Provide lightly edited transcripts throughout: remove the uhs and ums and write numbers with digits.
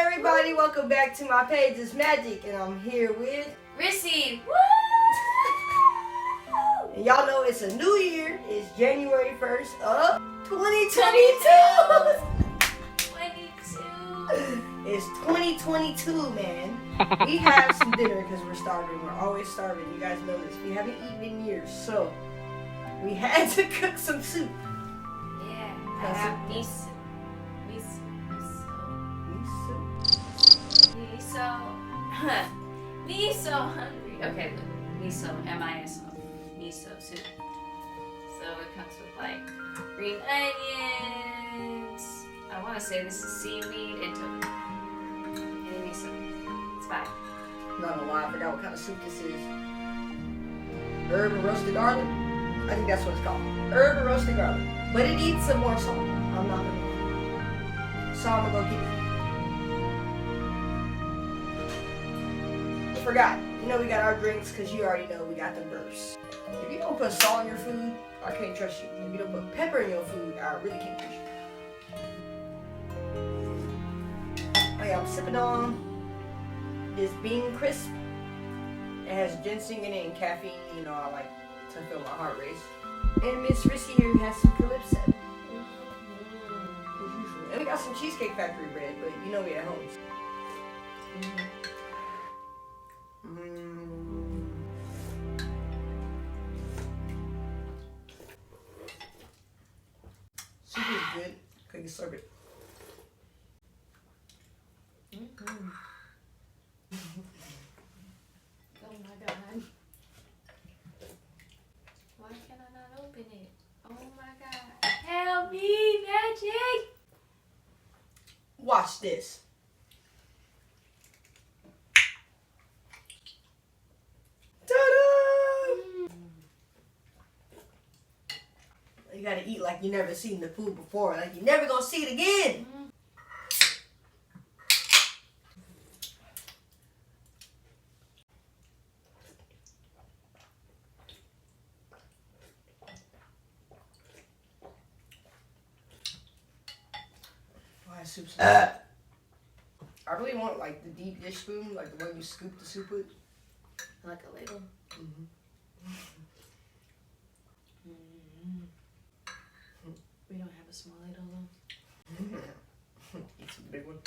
everybody? Welcome back to my page. It's Magic, and I'm here with Rissy. Woo! And y'all know it's a new year. It's January 1st of 2022. 22. It's 2022, man. We have some dinner because we're starving. We're always starving. You guys know this. We haven't eaten in years, so we had to cook some soup. Yeah, I have miso. Miso hungry. Okay, look. Miso, M-I-S-O. Miso soup. So it comes with like green onions. I want to say this is seaweed and tofu. And miso. It's fine. Not gonna lie, I forgot what kind of soup this is. Herb and roasted garlic? I think that's what it's called. Herb and roasted garlic. But it needs some more salt. I'm not gonna lie. So I'm gonna go get it. Forgot. You know we got our drinks because you already know we got the burps. If you don't put salt in your food, I can't trust you. If you don't put pepper in your food, I really can't trust you. Oh yeah, I'm sipping on this bean crisp. It has ginseng in it and caffeine. You know I like to feel my heart race. And Miss Rissy here has some calypso. As usual. And we got some Cheesecake Factory bread, but you know we at home. Soup is good. Can you serve it? Oh my god. Why can I not open it? Oh my god. Help me, Magic! Watch this. You gotta eat like you never seen the food before, like you never gonna see it again. Why soup? I really want like the deep dish spoon, like the one you scoop the soup with. Like a ladle? We don't have a small ladle though. It's a big one.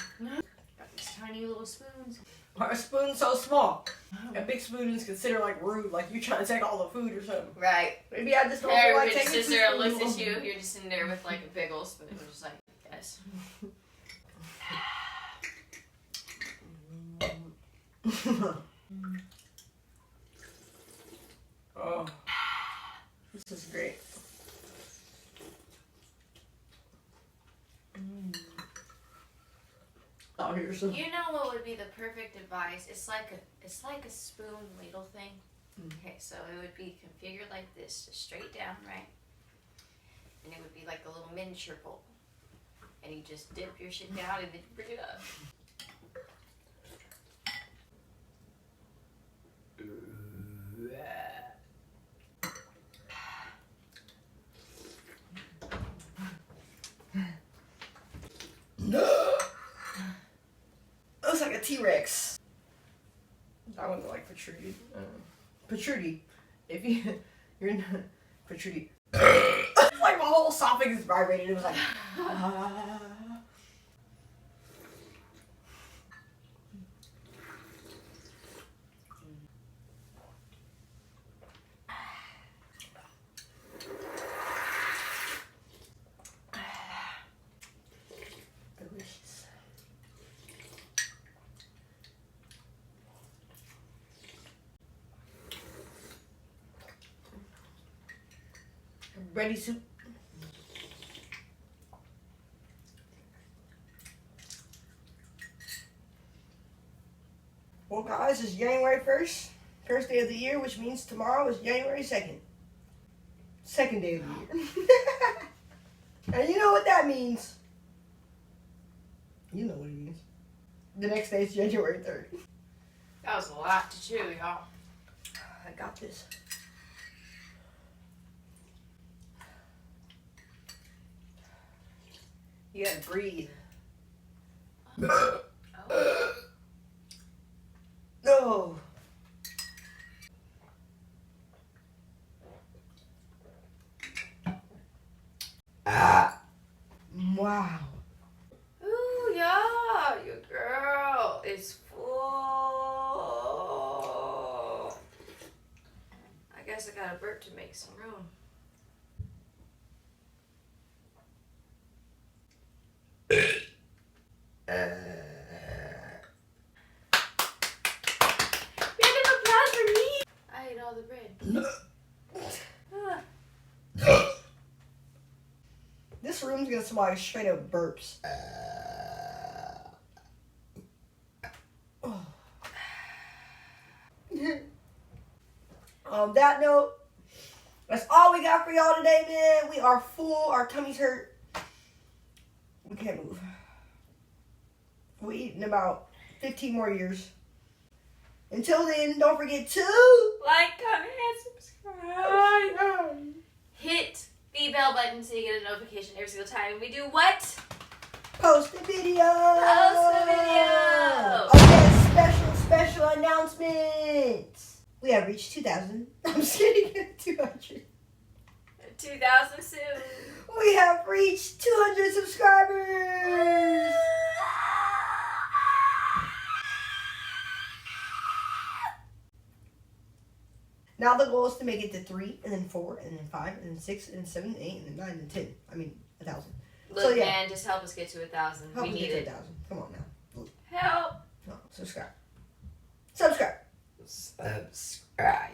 Got these tiny little spoons. Our spoon's so small. A big spoon is considered like rude, like you trying to take all the food or something. Right. Maybe I just don't feel like taking sister looks at you, you're just in there with like a big old spoon. We're just like, yes. Oh, this is great. Oh, here's some. You know what would be the perfect advice? It's like a spoon ladle thing. Okay, so it would be configured like this, just straight down, right? And it would be like a little miniature bowl. And you just dip your shit down and then bring it up. Looks like a T-Rex. I wouldn't like protruded. Protruded. If you're not protruded. It's like my whole esophagus vibrated. It was like. Delicious. Ready soup. Well guys, it's January 1st, first day of the year, which means tomorrow is January 2nd. Second day of the year. And you know what that means. You know what it means. The next day is January 3rd. That was a lot to chew, y'all. I got this. You gotta breathe. Oh. gotta burp to make some room. Round of applause for me! I ate all the bread. This room's gonna smell like straight up burps. On that note, that's all we got for y'all today, man. We are full. Our tummies hurt. We can't move. We'll eat in about 15 more years. Until then, don't forget to Like, comment, and subscribe. Hit the bell button so you get a notification every single time we do what? post a video. Post a video. Okay, special announcements. We have reached 2,000. I'm just kidding. 200. 2,000 soon. We have reached 200 subscribers. Now the goal is to make it to 3, and then 4, and then 5, and then 6, and then 7, and 8, and then 9, and 10. I mean, 1,000. Look, So, yeah. man, just help us get to 1,000. Help We us need get it. to 1,000. Come on now. Help. No, subscribe. Subscribe. Subscribe.